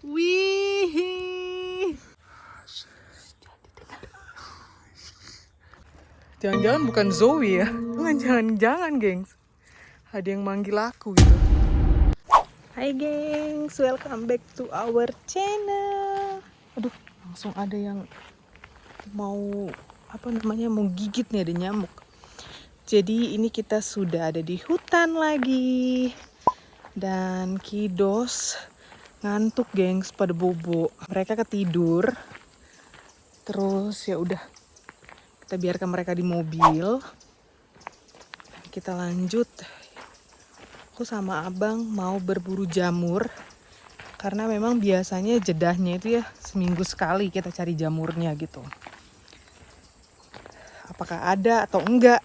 Wih. Jangan-jangan bukan Zoe ya? Jangan-jangan, gengs. Ada yang manggil aku gitu. Hai gengs, welcome back to our channel. Aduh, langsung ada yang mau mau gigit nih, ada nyamuk. Jadi ini kita sudah ada di hutan lagi. Dan Kidos ngantuk gengs, pada bobo. Mereka ketidur. Terus ya udah, kita biarkan mereka di mobil. Kita lanjut. Aku sama abang mau berburu jamur. Karena memang biasanya jedahnya itu ya seminggu sekali kita cari jamurnya gitu. Apakah ada atau enggak?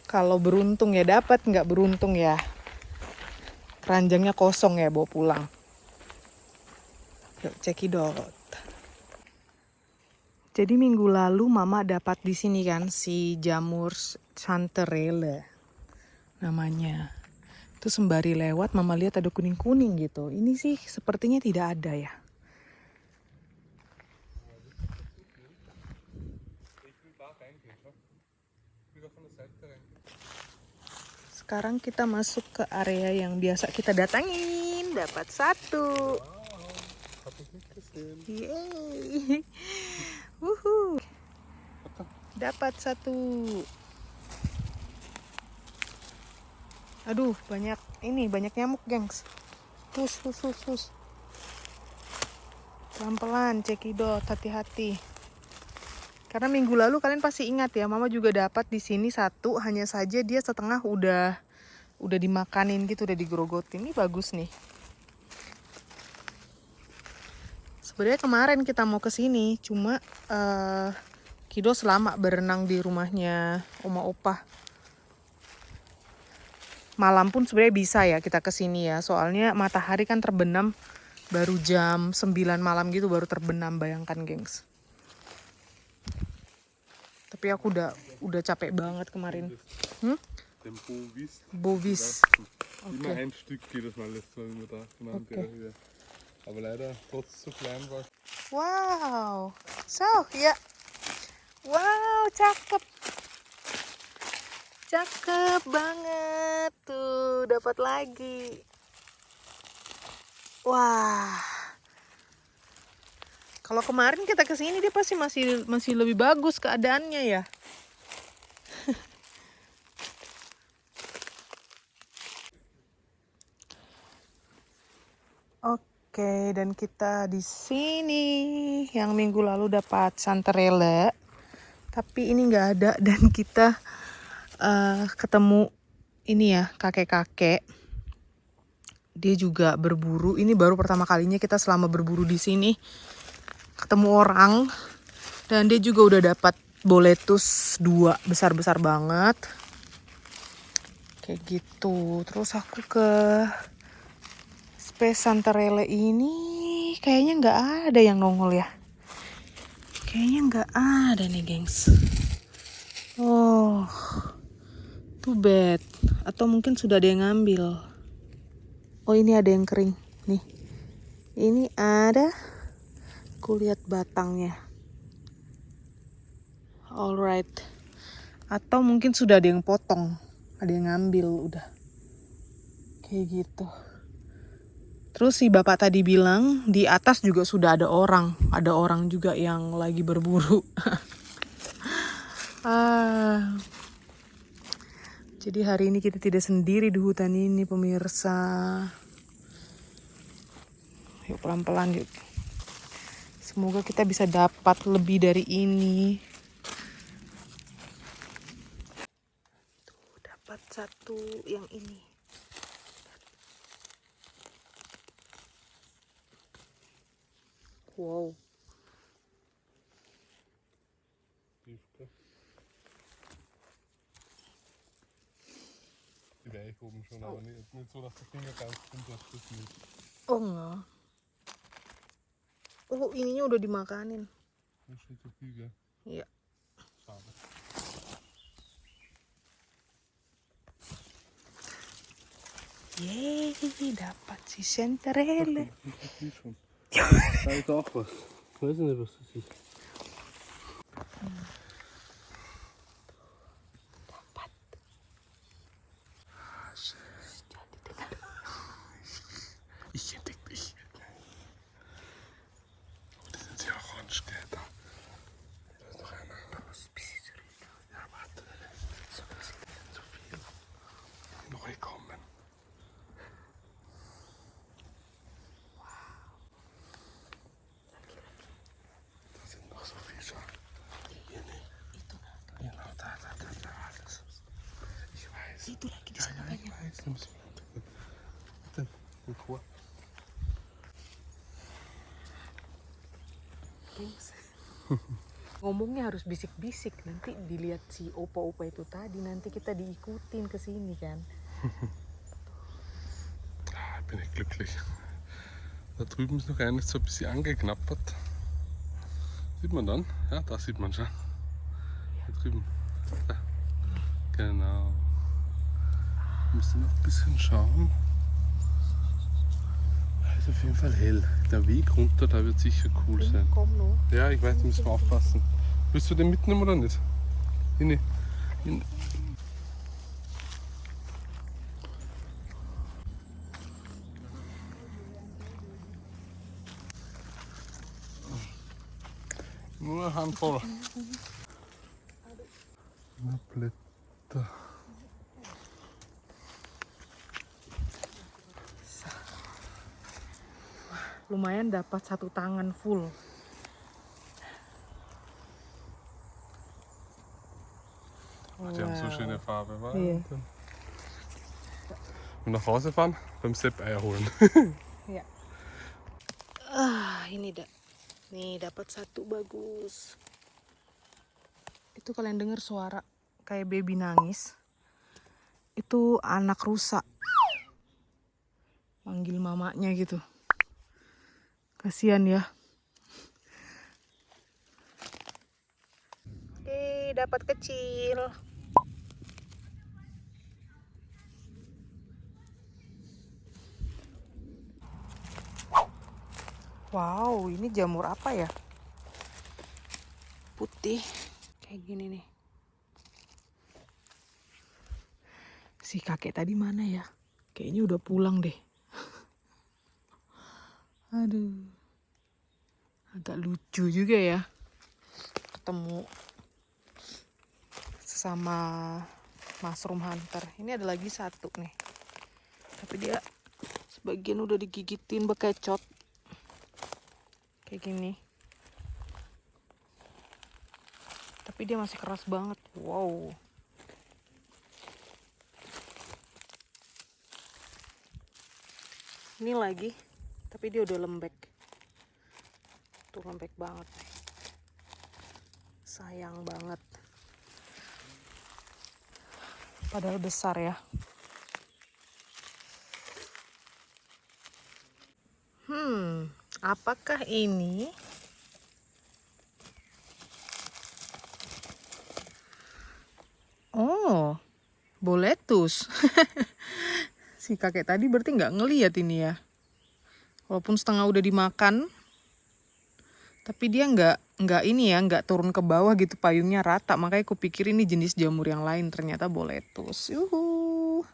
Kalau beruntung ya dapat, enggak beruntung ya keranjangnya kosong ya, bawa pulang. Yuk cekidot. Jadi minggu lalu mama dapat di sini kan si jamur chanterelle namanya. Itu sembari lewat mama lihat ada kuning-kuning gitu. Ini sih sepertinya tidak ada ya. Sekarang kita masuk ke area yang biasa kita datangin. Dapat satu. Yeay. Wuhu. Dapat satu. Aduh, banyak nyamuk, gengs. Hus. Pelan-pelan, cekidot, hati-hati. Karena minggu lalu kalian pasti ingat ya, mama juga dapat di sini satu, hanya saja dia setengah udah dimakanin gitu, udah digerogotin. Ini bagus nih. Sebenarnya kemarin kita mau ke sini, cuma Kidos lama berenang di rumahnya oma opa. Malam pun sebenarnya bisa ya kita ke sini ya, soalnya matahari kan terbenam baru jam 9 malam gitu baru terbenam, bayangkan gengs. Tapi aku udah capek banget kemarin. Den Bovis. Immer ein Stück jedes Mal letztes Mal, wie wir da genannt werden. Aber leider, trotz zu klein war. Wow. So, ya. Wow, cakep. Cakep banget. Tuh, dapat lagi. Wah. Kalau kemarin kita kesini dia pasti masih lebih bagus keadaannya ya. Oke, dan kita di sini yang minggu lalu dapat chanterelle, tapi ini nggak ada. Dan kita ketemu ini ya kakek-kakek. Dia juga berburu. Ini baru pertama kalinya kita selama berburu di sini ketemu orang. Dan dia juga udah dapat boletus 2 besar-besar banget. Kayak gitu. Terus aku ke space chanterelle ini kayaknya nggak ada yang nongol ya. Kayaknya nggak ada nih, gengs. Oh, too bad. Atau mungkin sudah ada yang ngambil. Oh, ini ada yang kering. Nih. Ini ada. Aku lihat batangnya. Alright. Atau mungkin sudah ada yang potong. Ada yang ngambil udah. Kayak gitu. Terus si bapak tadi bilang di atas juga sudah ada orang. Ada orang juga yang lagi berburu. Jadi hari ini kita tidak sendiri di hutan ini, pemirsa. Yuk pelan-pelan yuk. Semoga kita bisa dapat lebih dari ini. Tuh, dapat satu yang ini. Wow. Die Weich oben schon, aber nicht so, dass der Finger ganz runter ist. Nicht. Oh enggak. Oh, ininya udah dimakanin. Das ist nicht so viel, gell? Iya. Schade. Yeay, dapat si chanterelle. Da ist auch was. Ich weiß nicht, was das ist. Ich entdecke dich. Das sind ja orange, gell? Da ist noch einer. Da muss ein bisschen zurück. Ja, warte. So viel. Neu kommen. Da sind noch so viele schon. Hier nicht. Genau, da. Alles. Ich weiß. Itu lagi di sana Ja, ich banyak. weiß. Da müssen wir runter. Warte, ein Chor. Gengs. Ngomongnya harus bisik-bisik, nanti dilihat si opa-opa itu tadi, nanti kita diikutin ke sini kan. Ah, bin ich glücklich. Da drüben ist noch eines so ein bisschen angeknappert. Sieht man dann? Ja, da sieht man schon. Da drüben. Da. Genau. Wir müssen noch ein bisschen schauen. Ist auf jeden Fall hell. Der Weg runter, da wird sicher cool sein. Komm nur. Ja, ich weiß, da müssen wir aufpassen. Willst du den mitnehmen oder nicht? In. Nur eine Handvoll. Nur Blätter. Lumayan dapat satu tangan full. Die haben so schöne Farbe. Ja. Und nach Hause fahren, beim Sepp Eier holen. Ya. Ini nih dapat satu bagus. Itu kalian dengar suara kayak baby nangis. Itu anak rusa. Manggil mamanya gitu. Kasihan ya. Oke, dapat kecil. Wow, ini jamur apa ya? Putih. Kayak gini nih. Si kakek tadi mana ya? Kayaknya udah pulang deh. Aduh. Agak lucu juga ya. Ketemu sesama mushroom hunter. Ini ada lagi satu nih. Tapi dia sebagian udah digigitin bekecot. Kayak gini. Tapi dia masih keras banget. Wow. Ini lagi. Tapi dia udah lembek. Tuh lembek banget. Sayang banget. Padahal besar ya. Apakah ini? Oh, boletus. Si kakek tadi berarti nggak ngeliat ini ya. Walaupun setengah udah dimakan, tapi dia nggak ini ya, nggak turun ke bawah gitu, payungnya rata. Makanya aku pikir ini jenis jamur yang lain, ternyata boletus. Yuhu.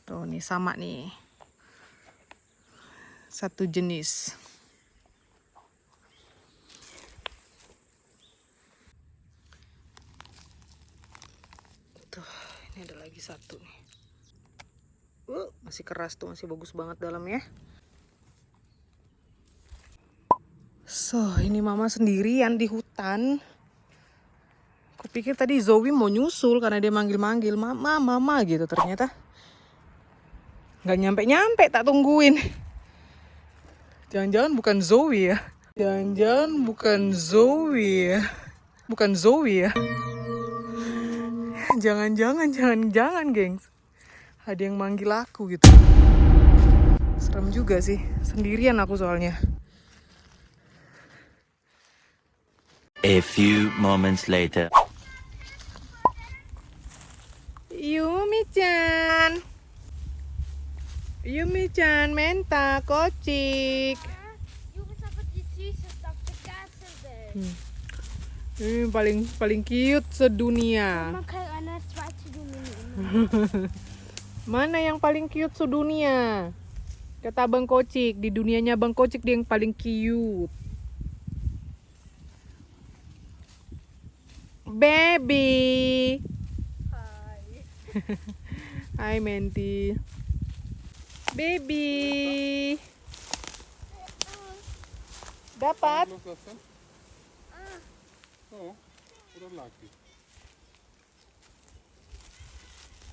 Tuh nih sama nih, satu jenis. Tuh, ini ada lagi satu nih. Masih keras tuh, masih bagus banget dalamnya. So, ini mama sendirian di hutan. Kupikir tadi Zoe mau nyusul karena dia manggil-manggil mama, mama gitu. Ternyata nggak nyampe-nyampe, tak tungguin. Jangan-jangan bukan Zoe ya. Jangan-jangan bukan Zoe ya. Bukan Zoe ya. Jangan-jangan, gengs. Ada yang manggil aku gitu. Serem juga sih. Sendirian aku soalnya. A few moments later. Yumi-chan. Yumi-chan, menta, kocik. Ini paling cute sedunia. Man kan annars svarte du min. Mana yang paling cute sedunia? Kata Bang Kocik, di dunianya Bang Kocik dia yang paling cute. Baby. Hai Menti. Baby. Dapat? Nog lessen? Oh, udah lagi.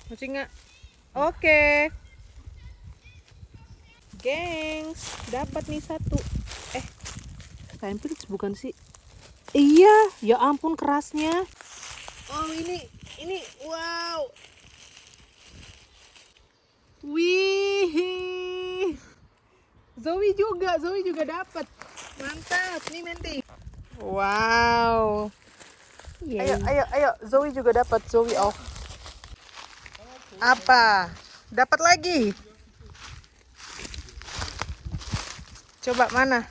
Masih nggak? Oke. Gengs, dapat nih satu. Steinpilz bukan sih? Iya, ya ampun kerasnya. Oh ini, wow. Wih. Zoe juga dapat. Mantap, nih Menti. Wow. Ayo, Zoe juga dapat. Zoe off. Apa? Dapat lagi? Coba mana?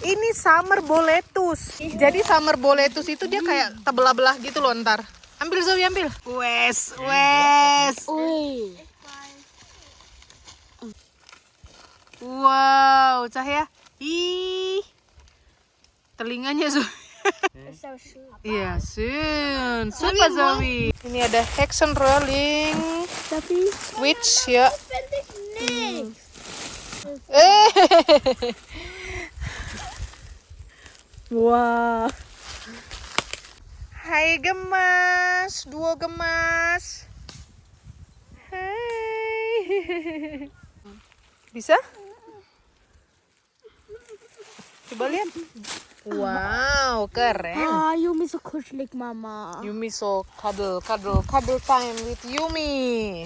Ini summer boletus. Jadi summer boletus itu dia kayak tebelah-belah gitu loh ntar. Ambil Zoe, ambil. Wes. Oj. Wow, Cahaya. Ih. Telinganya Zoe. Så snabbt. Iya, Sun. Super Zoe. Ini ada Hexen Rolling Tapi Witch ya. finde ich nichts. Wah. Hai gemas, duo gemas. Hai. Bisa? Coba lihat. Wow, keren. Ah, Yumi så kuschelig, Mama. Yumi so cuddle time with Yumi.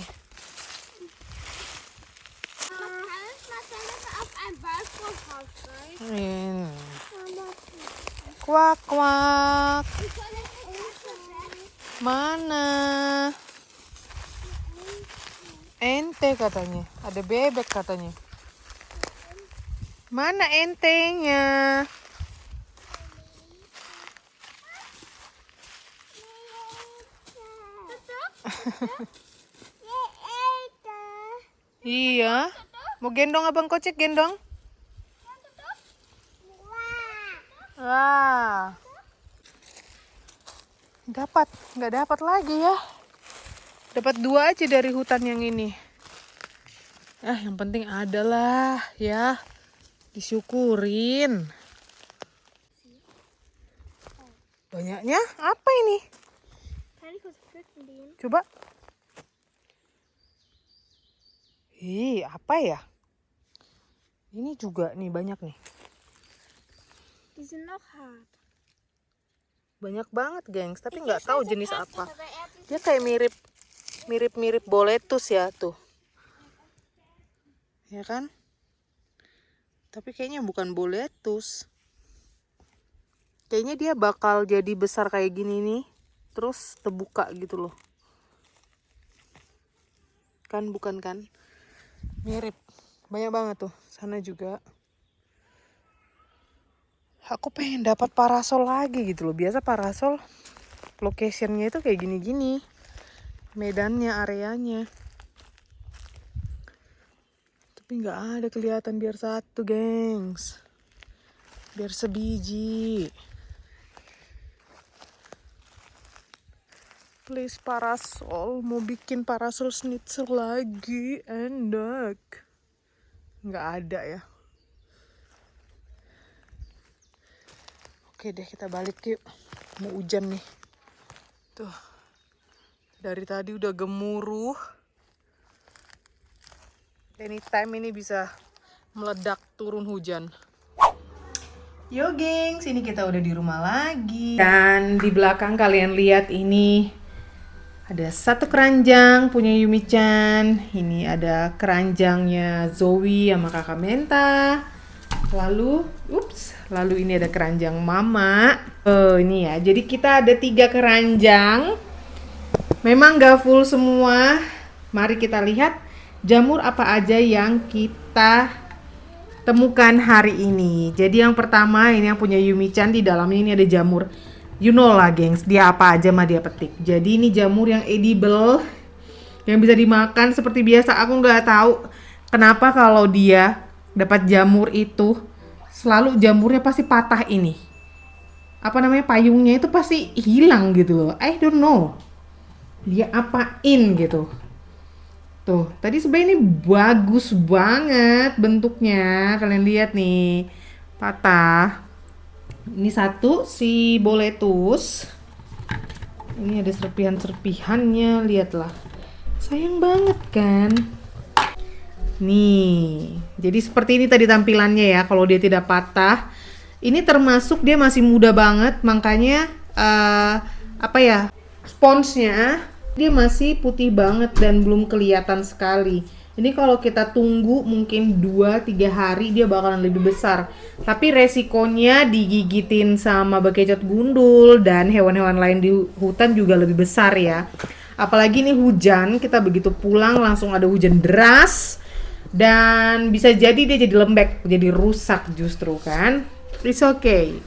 Man kann es mal auf ein Balkon rausstellen. Ini. Mama. Kuak kuak. Ich soll es essen. Mana? Ente katanya. Ada bebek katanya. Mana entenya? Iya. Mau gendong Abang Kocik, gendong? Wah. Nggak dapat lagi ya. Dapat 2 aja dari hutan yang ini. Yang penting adalah ya. Disyukurin. Banyaknya apa ini? Kann ich was pflücken gehen? Coba. Apa ya? Ini juga nih banyak nih. Die sind noch hart. Banyak banget, gengs, tapi nggak tahu jenis apa. Dia kayak mirip boletus ya tuh. Ya kan? Tapi kayaknya bukan boletus. Kayaknya dia bakal jadi besar kayak gini nih. Terus terbuka gitu loh. Kan bukan kan? Mirip. Banyak banget tuh. Sana juga. Aku pengen dapat parasol lagi gitu loh. Biasa parasol locationnya itu kayak gini-gini. Medannya, areanya. Tapi nggak ada kelihatan biar satu, gengs. Biar sebiji. Please parasol. Mau bikin parasol schnitzel lagi. Enak. Nggak ada ya. Oke deh, kita balik yuk. Mau hujan nih. Tuh. Dari tadi udah gemuruh. Anytime ini bisa meledak turun hujan. Yo gengs, ini kita udah di rumah lagi. Dan di belakang kalian lihat ini ada satu keranjang punya Yumi-chan. Ini ada keranjangnya Zoe sama kakak Menta. Lalu ini ada keranjang Mama. Ini ya. Jadi kita ada 3 keranjang. Memang gak full semua. Mari kita lihat jamur apa aja yang kita temukan hari ini. Jadi yang pertama ini yang punya Yumi-chan, di dalamnya ini ada jamur. You know lah gengs, dia apa aja mah dia petik. Jadi ini jamur yang edible, yang bisa dimakan seperti biasa. Aku nggak tahu kenapa kalau dia dapat jamur itu selalu jamurnya pasti patah ini. Apa namanya, payungnya itu pasti hilang gitu loh. I don't know. Dia apain gitu. Tuh, tadi sebenarnya ini bagus banget bentuknya. Kalian lihat nih, patah. Ini satu si boletus. Ini ada serpihan-serpihannya, lihatlah. Sayang banget kan? Nih, jadi seperti ini tadi tampilannya ya. Kalau dia tidak patah, ini termasuk dia masih muda banget, makanya sponsnya dia masih putih banget dan belum kelihatan sekali. Ini kalau kita tunggu mungkin 2-3 hari dia bakalan lebih besar. Tapi resikonya digigitin sama bekicot gundul dan hewan-hewan lain di hutan juga lebih besar ya. Apalagi ini hujan, kita begitu pulang langsung ada hujan deras. Dan bisa jadi dia jadi lembek, jadi rusak justru kan. It's okay.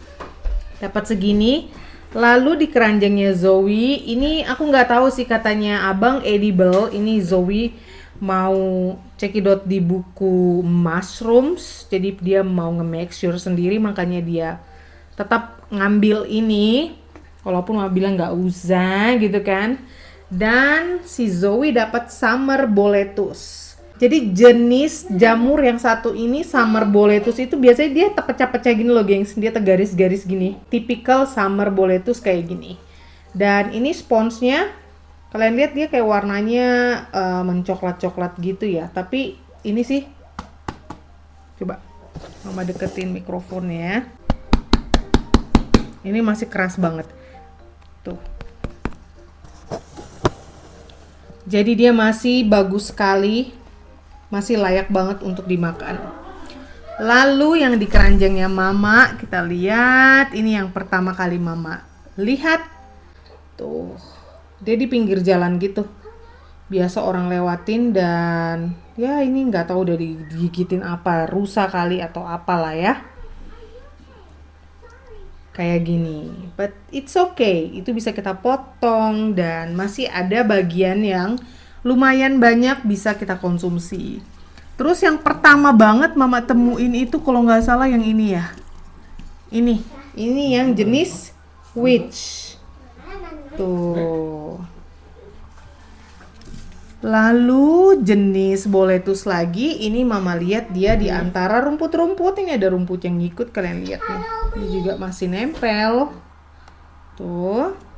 Dapat segini. Lalu di keranjangnya Zoe, ini aku nggak tahu sih, katanya abang edible. Ini Zoe mau cekidot di buku mushrooms, jadi dia mau nge-make sure sendiri, makanya dia tetap ngambil ini. Walaupun mama bilang nggak usah gitu kan. Dan si Zoe dapat summer boletus. Jadi jenis jamur yang satu ini summer boletus itu biasanya dia terpecah-pecah gini loh gengs. Dia tergaris-garis gini. Typical summer boletus kayak gini. Dan ini sponsnya, kalian lihat dia kayak warnanya mencoklat-coklat gitu ya. Tapi ini sih, coba mama deketin mikrofonnya. Ini masih keras banget. Tuh. Jadi dia masih bagus sekali. Masih layak banget untuk dimakan. Lalu yang di keranjangnya mama, kita lihat. Ini yang pertama kali mama lihat. Tuh, dia di pinggir jalan gitu. Biasa orang lewatin dan ya ini nggak tahu udah digigitin apa, rusa kali atau apalah ya. Kayak gini. But it's okay. Itu bisa kita potong dan masih ada bagian yang lumayan banyak bisa kita konsumsi. Terus yang pertama banget mama temuin itu kalau nggak salah yang ini ya. Ini yang jenis witch. Tuh. Lalu jenis boletus lagi, ini mama lihat dia di antara rumput-rumput. Ini ada rumput yang ngikut, kalian lihat nih. Ini juga masih nempel. Tuh.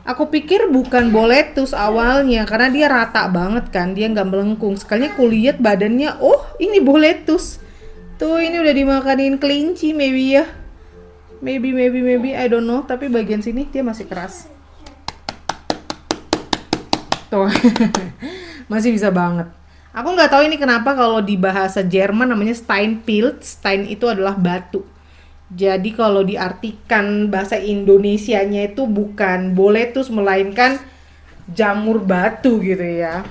Aku pikir bukan boletus awalnya karena dia rata banget kan, dia nggak melengkung. Sekalinya aku lihat badannya, oh ini boletus. Tuh ini udah dimakanin kelinci maybe ya. Maybe I don't know. Tapi bagian sini dia masih keras. Tuh masih bisa banget. Aku nggak tahu ini kenapa kalau di bahasa Jerman namanya Steinpilz. Stein itu adalah batu. Jadi kalau diartikan bahasa Indonesianya itu bukan boletus melainkan jamur batu gitu ya.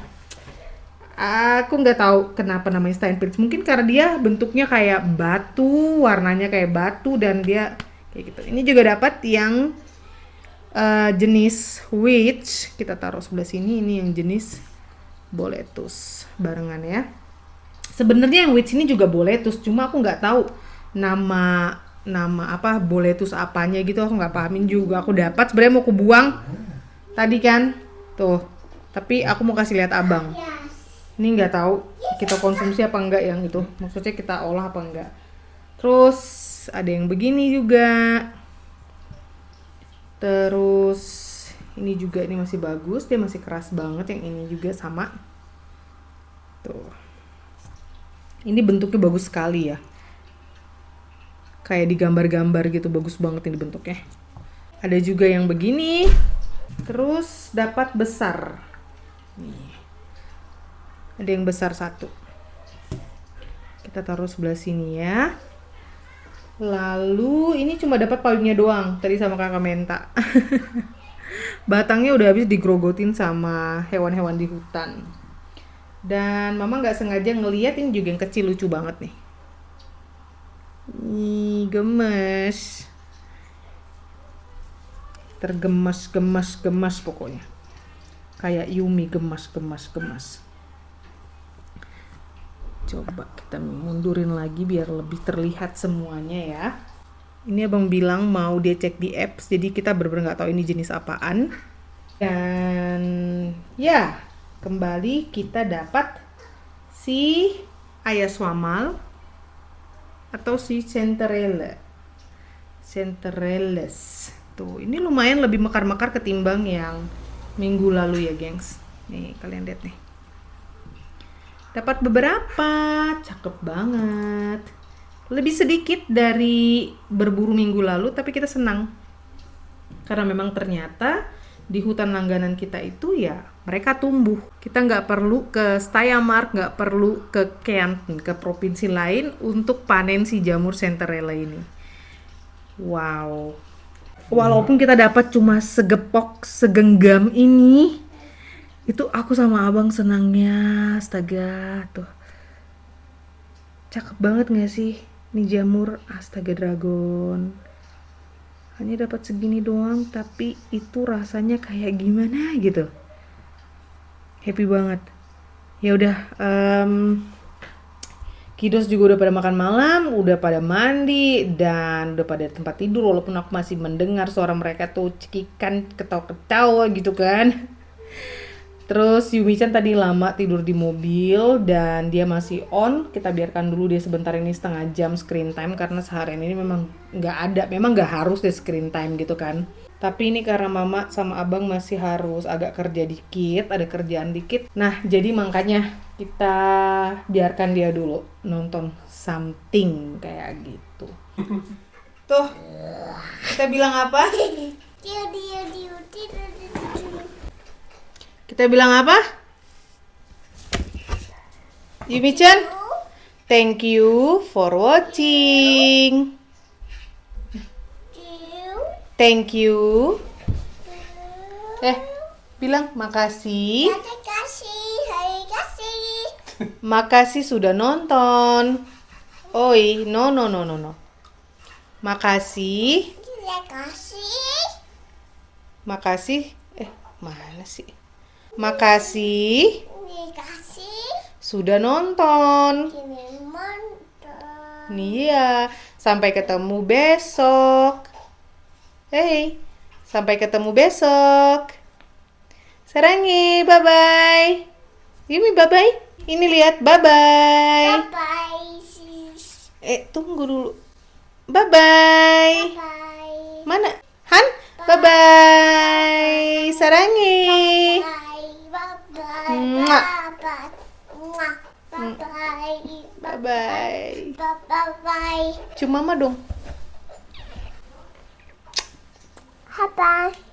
Aku nggak tahu kenapa namanya Steinpilz. Mungkin karena dia bentuknya kayak batu, warnanya kayak batu dan dia kayak gitu. Ini juga dapat yang jenis witch. Kita taruh sebelah sini. Ini yang jenis boletus barengan ya. Sebenarnya yang witch ini juga boletus, cuma aku nggak tahu nama apa boletus apanya gitu, aku nggak pahamin juga. Aku dapat sebenarnya mau aku buang tadi kan tuh, tapi aku mau kasih lihat abang. Ini nggak tahu kita konsumsi apa enggak yang itu, maksudnya kita olah apa enggak. Terus ada yang begini juga. Terus ini juga, ini masih bagus, dia masih keras banget. Yang ini juga sama tuh. Ini bentuknya bagus sekali ya, kayak di gambar-gambar gitu, bagus banget ini bentuknya. Ada juga yang begini. Terus dapat besar. Nih. Ada yang besar satu. Kita taruh sebelah sini ya. Lalu ini cuma dapat payungnya doang tadi sama kakak Menta. Batangnya udah habis digrogotin sama hewan-hewan di hutan. Dan mama nggak sengaja ngeliat ini juga yang kecil, lucu banget nih. Ih, gemes. Tergemas pokoknya. Kayak Yumi gemas. Coba kita mundurin lagi biar lebih terlihat semuanya ya. Ini abang bilang mau dia cek di apps, jadi kita bener-bener nggak tahu ini jenis apaan. Dan ya, kembali kita dapat si Ayaswamal atau si Centerelles. Tuh, ini lumayan lebih mekar-mekar ketimbang yang minggu lalu ya, gengs. Nih, kalian lihat nih. Dapat beberapa, cakep banget. Lebih sedikit dari berburu minggu lalu, tapi kita senang. Karena memang ternyata di hutan langganan kita itu ya mereka tumbuh. Kita nggak perlu ke Steiermark, nggak perlu ke Kärnten, ke provinsi lain untuk panen si jamur Centerella ini. Wow. Walaupun kita dapat cuma segepok, segenggam ini, itu aku sama abang senangnya, astaga tuh. Cakep banget gak sih? Ini jamur, astaga dragon. Hanya dapat segini doang, tapi itu rasanya kayak gimana gitu. Happy banget. Ya udah, kiddos juga udah pada makan malam, udah pada mandi, dan udah pada tempat tidur. Walaupun aku masih mendengar suara mereka tuh cekikan, ketawa-ketawa gitu kan. Terus Yumi-chan tadi lama tidur di mobil dan dia masih on. Kita biarkan dulu dia sebentar, ini setengah jam screen time karena seharian ini memang nggak ada, memang nggak harus deh screen time gitu kan. Tapi ini karena mama sama abang masih harus agak kerja dikit, ada kerjaan dikit. Nah, jadi makanya kita biarkan dia dulu nonton something kayak gitu. Tuh, kita bilang apa? Kita bilang apa? Yumi-chan, thank you for watching. Thank you. Bilang makasih. Makasih sudah nonton. Oi, no. Makasih. Makasih. Mana sih? Makasih sudah nonton. Nih ya, sampai ketemu besok. Sampai ketemu besok. Sarangi, bye-bye. Yumi, bye-bye. Ini lihat, bye-bye. Tunggu dulu. Bye-bye. Mana? Han? Bye-bye. Sarangi. Bye-bye. Cium mama dong. Bye-bye.